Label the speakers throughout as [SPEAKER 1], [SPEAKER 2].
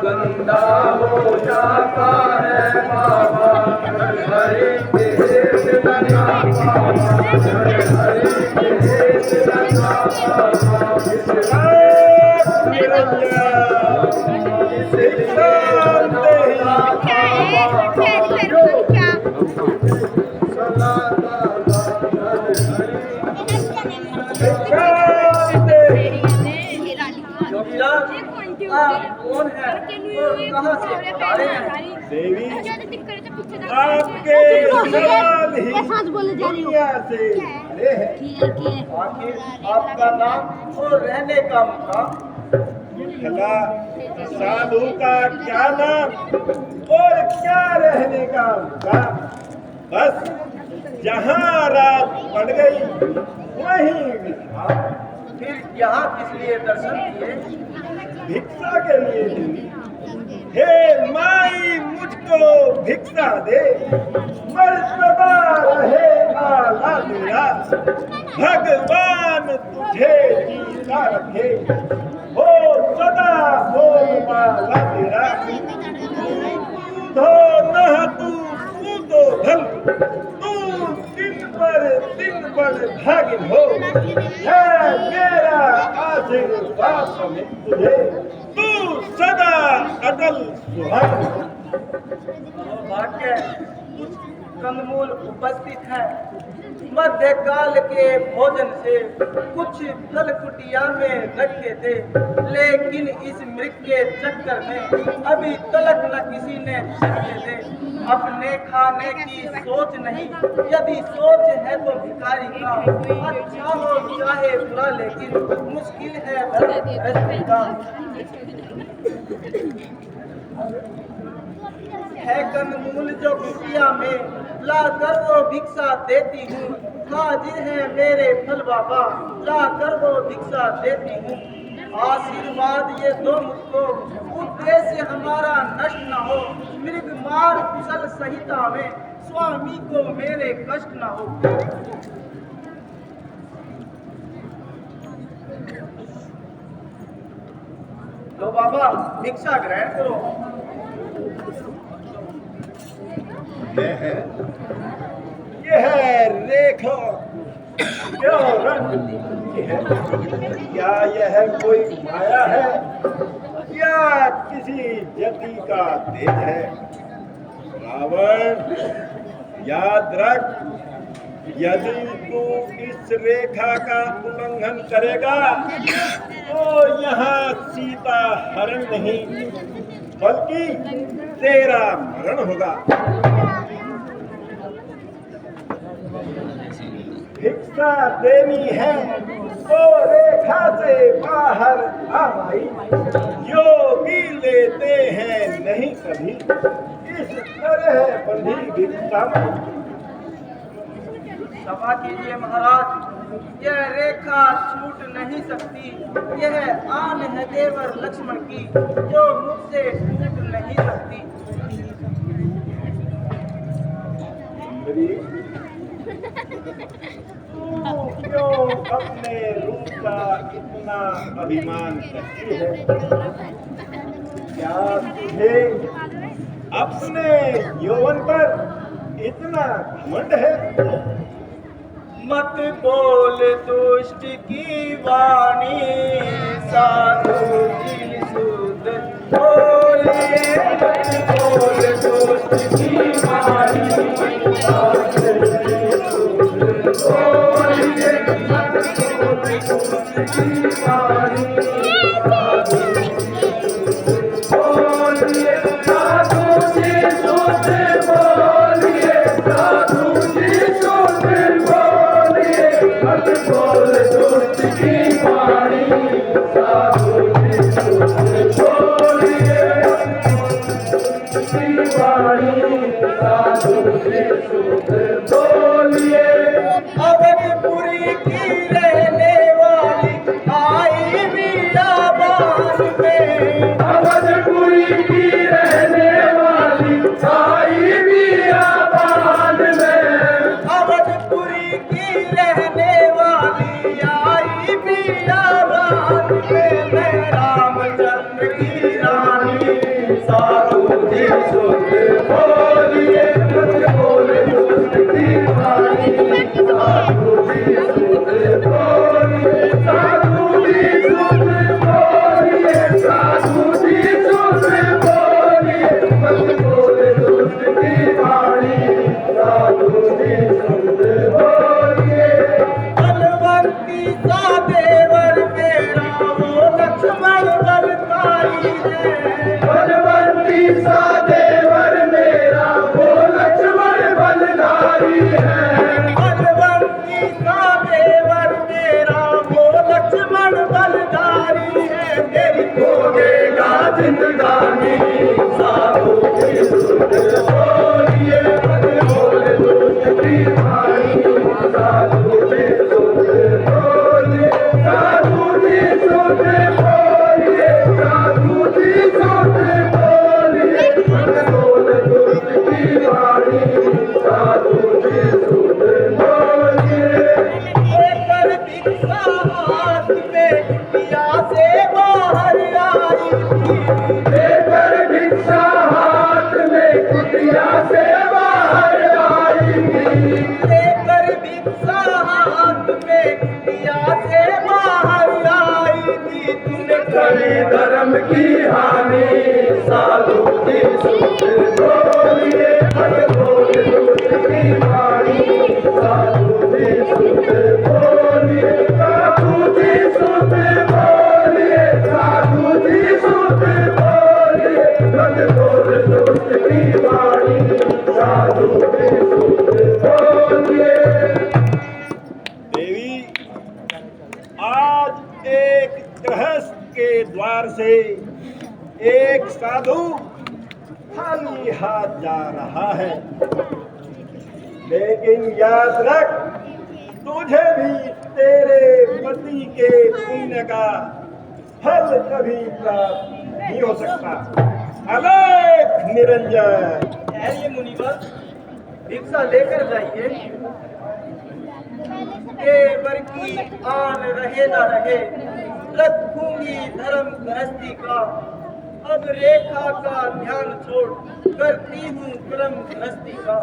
[SPEAKER 1] गंदा हो जाता है बाबा हरे देश लगा कौन है कहाँ से आ रहे हैं
[SPEAKER 2] देवी आपके सवाल ही दुनिया से अरे है
[SPEAKER 1] आखिर आपका नाम और रहने का मुकाम
[SPEAKER 2] भला साधु का क्या नाम और क्या रहने का मुकाम बस जहाँ रात पड़ गई वहीं विश्राम
[SPEAKER 1] फिर यहाँ किस लिए दर्शन किए
[SPEAKER 2] भिक्षा के लिए हे माई मुझको भिक्षा दे मर्तबा रहे आला मेरा भगवान तुझे जीता रखे हो सदा हो माला मेरा धो नह तू तो भल तू दिन पर भागिन हो है मेरा आशीर्वाद में तुझे तू सदा अटल सुहाग
[SPEAKER 1] भाग्य कुछ कंदमूल उपस्थित है मध्यकाल के भोजन से कुछ फल कुटिया में रखे थे लेकिन इस मृग के चक्कर में अभी तलक न किसी ने रखे थे अपने खाने की सोच नहीं यदि सोच है तो भिखारी का अच्छा हो चाहे बुरा लेकिन मुश्किल है है कंदमूल जो कुटिया में ला कर वो भिक्षा देती हूँ हाजिर है मेरे फल बाबा ला कर वो भिक्षा देती हूँ आशीर्वाद ये दो मुझको उद्देश्य हमारा नष्ट न हो मृग मार कुशल संहिता में स्वामी को मेरे कष्ट न हो तो बाबा भिक्षा ग्रहण करो
[SPEAKER 2] यह रेखा क्या रंग है क्या यह कोई माया है या किसी जति का तेज है रावण याद रख यदि तू इस रेखा का उल्लंघन करेगा तो यहाँ सीता हरण नहीं बल्कि तेरा मरण होगा भिक्षा देनी है तो रेखा से बाहर आ भाई, योगी लेते हैं नहीं कभी इस तरह बंधी भिक्षा में।
[SPEAKER 1] क्षमा कीजिए महाराज, यह रेखा छूट नहीं सकती। यह आन है देवर लक्ष्मण की, जो मुझसे छूट नहीं सकती।
[SPEAKER 2] तू क्यों अपने रूप का इतना अभिमान करती है? क्या तुझे अपने यौवन पर इतना घमंड है?
[SPEAKER 1] मत बोल दुष्ट की वाणी, साधु की सुध बोलिए। मत बोल दुष्ट की वाणी, साधु की सुध बोलिए। मत बोल दुष्ट की वाणी, साधु की सुध बोलिए। साधु की सुध बोलिए, साधु की सुध बोलिए। मत बोल दुष्ट की वाणी, साधु की सुध बोलिए। की वाणी, साधु की सुध बोलिए। अवधपुरी की रहने वाली आई बीराबान में। अवधपुरी की रहने वाली आई बीराबान में। अवधपुरी की रहने वाली आई बीराबान में। मैं रामचंद्र की रानी, साधु की सुध बोलिए। मत बोल दुष्ट की वाणी, साधु की सुध बोलिए। साधु की सुध बोलिए, साधु की सुध बोलिए। मत बोल दुष्ट की वाणी, साधु की सुध बोलिए। बलवंती सा देवर मेरा वो लक्ष्मण बलकारी है। बलवंती सा देवर मेरा वो लक्ष्मण बलकारी है। बलवंती सा देवर मेरा वो लक्ष्मण बलकारी है। तेरी खोजेगा जिंदगानी, साधु की सुध बोलिए। मत बोल दुष्ट की वाणी, साधु की सुध बोलिए। साधु की सुध बोलिए, साधु की सुध बोलिए। मत बोल दुष्ट की वाणी, साधु की सुध बोलिए। लेकर भिक्षा हाथ में कुटिया से बाहर आई थी। लेकर भिक्षा हाथ में कुटिया से बाहर आई थी। लेकर भिक्षा हाथ में कुटिया से बाहर आई थी। तूने करी धर्म की हानि, साधु की सुध बोलिए। मत बोल दुष्ट की वाणी, साधु की सुध बोलिए। साधु की सुध बोलिए, साधु की सुध बोलिए। मत बोल दुष्ट की वाणी, साधु की सुध बोलिए।
[SPEAKER 2] देवी, आज एक गृहस्थ के द्वार से एक साधु खाली हाथ जा रहा है, लेकिन याद रख, तुझे भी तेरे पति के पुण्य का फल कभी प्राप्त नहीं हो सकता। अलेख निरंजन।
[SPEAKER 1] ठहरिए मुनिवर, भिक्षा लेकर जाइए। देवर की आन रहे न रहे, रखूंगी धर्म गृहस्थी का। अब रेखा का ध्यान छोड़, करती हूँ क्रम गृहस्थी का।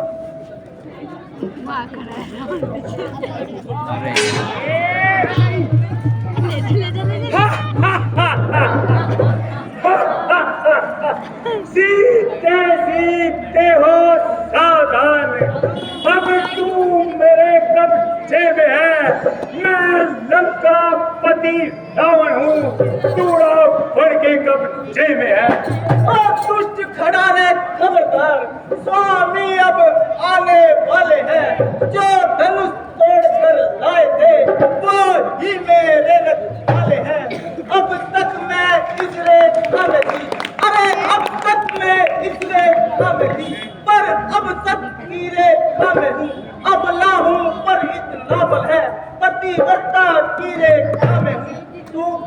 [SPEAKER 2] सीते सीते हो सावधान, अब तू मेरे कब्जे में है। मैं लंकापति रावण हूँ, तूड़ा फड़ के कब्जे में है।
[SPEAKER 1] और दुष्ट खड़ा है खबरदार, स्वामी अब आने वाले हैं। जो धनुष तोड़ कर लाए थे, वो ही मेरे रथ वाले हैं।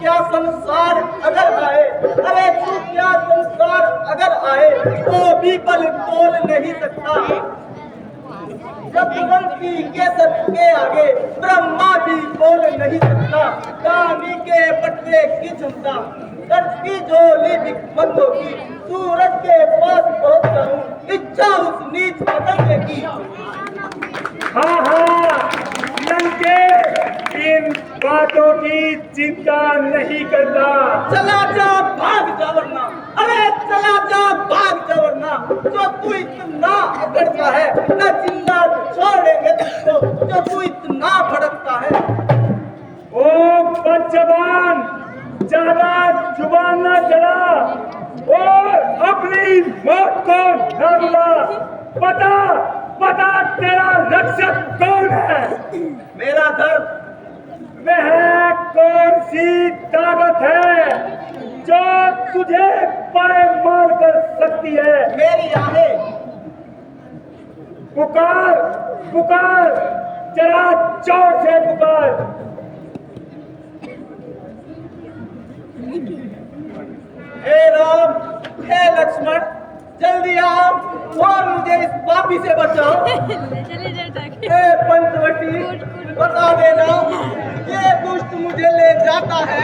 [SPEAKER 1] क्या संसार अगर आए, अरे तू क्या संसार अगर आए, तो भी पल तोल नहीं सकता। जगवंती के सर के आगे ब्रह्मा भी बोल नहीं सकता। कामी के पटवे की क्षमता, कर्ज की झोली भिखमंगों की, सूरज के पास पहुंच जाऊं, इच्छा उस नीच बदलने की।
[SPEAKER 2] हाँ हाँ, लंके इन बातों की चिंता नहीं करता।
[SPEAKER 1] चला जा भाग जा वरना, अरे चला जा भाग जा वरना, जो तू इतना अकड़ता है न जिंदा छोड़ेंगे तुझको, जो तू इतना भड़कता है।
[SPEAKER 2] ओ बदजबान, ज्यादा जुबान न चला और अपनी मौत को न बुला। बता बता, तेरा रक्षक कौन है?
[SPEAKER 1] मेरा धर्म।
[SPEAKER 2] वह कौन सी ताकत है जो तुझे पायमाल कर सकती है?
[SPEAKER 1] मेरी आहें।
[SPEAKER 2] पुकार पुकार, जरा जोर से पुकार।
[SPEAKER 1] हे राम, हे लक्ष्मण, जल्दी आओ और मुझे इस पापी से बचाओ। हे पंचवटी, बता देना ये दुष्ट मुझे ले जाता है।